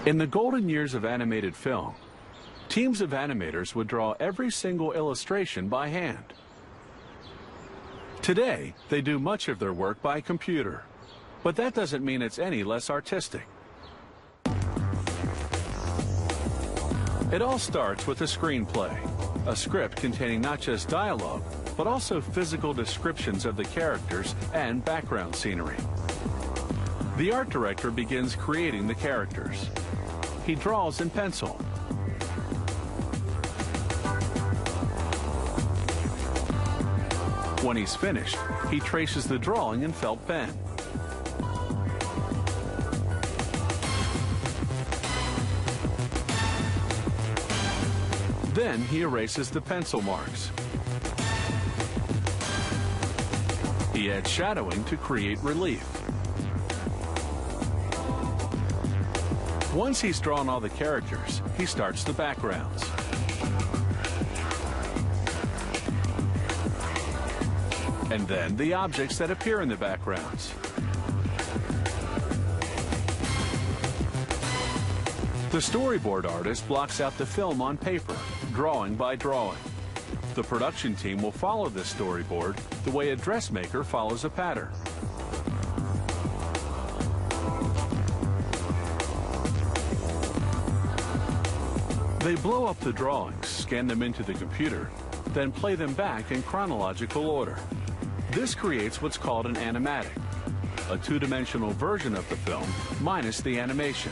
In the golden years of animated film, teams of animators would draw every single illustration by hand. Today, they do much of their work by computer, but that doesn't mean it's any less artistic. It all starts with a screenplay, a script containing not just dialogue, but also physical descriptions of the characters and background scenery. The art director begins creating the characters. He draws in pencil. When he's finished, he traces the drawing in felt pen. Then he erases the pencil marks. He adds shadowing to create relief. Once he's drawn all the characters, he starts the backgrounds. And then the objects that appear in the backgrounds. The storyboard artist blocks out the film on paper, drawing by drawing. The production team will follow this storyboard the way a dressmaker follows a pattern. They blow up the drawings, scan them into the computer, then play them back in chronological order. This creates what's called an animatic, a two-dimensional version of the film minus the animation.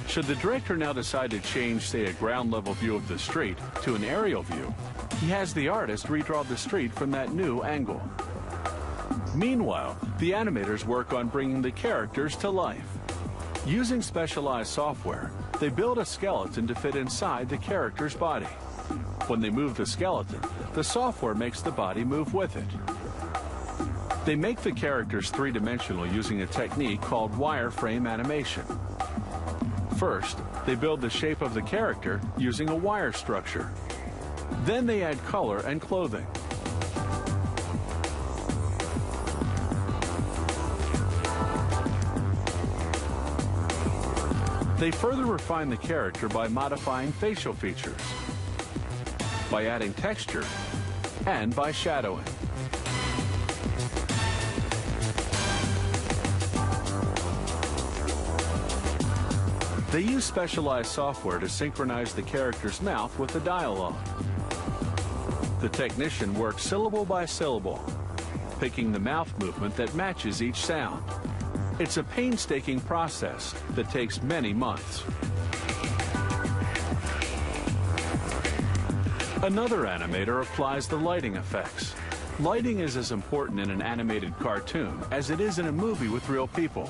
Should the director now decide to change, say, a ground-level view of the street to an aerial view, he has the artist redraw the street from that new angle. Meanwhile, the animators work on bringing the characters to life. Using specialized software, they build a skeleton to fit inside the character's body. When they move the skeleton, the software makes the body move with it. They make the characters three-dimensional using a technique called wireframe animation. First, they build the shape of the character using a wire structure. Then they add color and clothing. They further refine the character by modifying facial features, by adding texture, and by shadowing. They use specialized software to synchronize the character's mouth with the dialogue. The technician works syllable by syllable, picking the mouth movement that matches each sound. It's a painstaking process that takes many months. Another animator applies the lighting effects. Lighting is as important in an animated cartoon as it is in a movie with real people.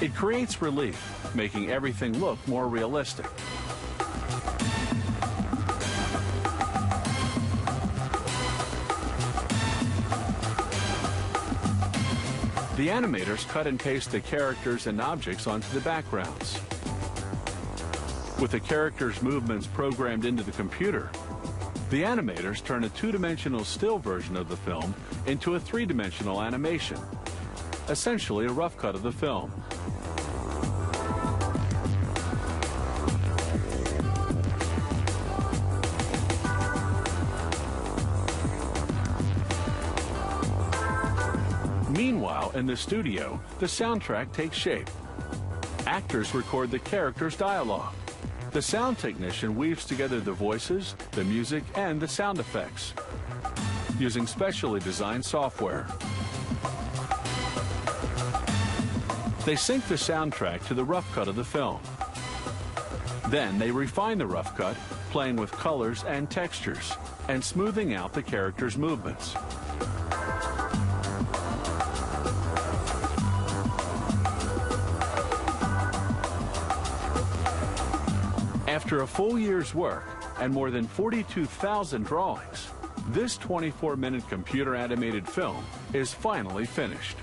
It creates relief, making everything look more realistic. The animators cut and paste the characters and objects onto the backgrounds. With the characters' movements programmed into the computer, the animators turn a two-dimensional still version of the film into a three-dimensional animation, essentially a rough cut of the film. Meanwhile, in the studio, the soundtrack takes shape. Actors record the characters' dialogue. The sound technician weaves together the voices, the music, and the sound effects, using specially designed software. They sync the soundtrack to the rough cut of the film. Then they refine the rough cut, playing with colors and textures, and smoothing out the characters' movements. After a full year's work and more than 42,000 drawings, this 24-minute computer-animated film is finally finished.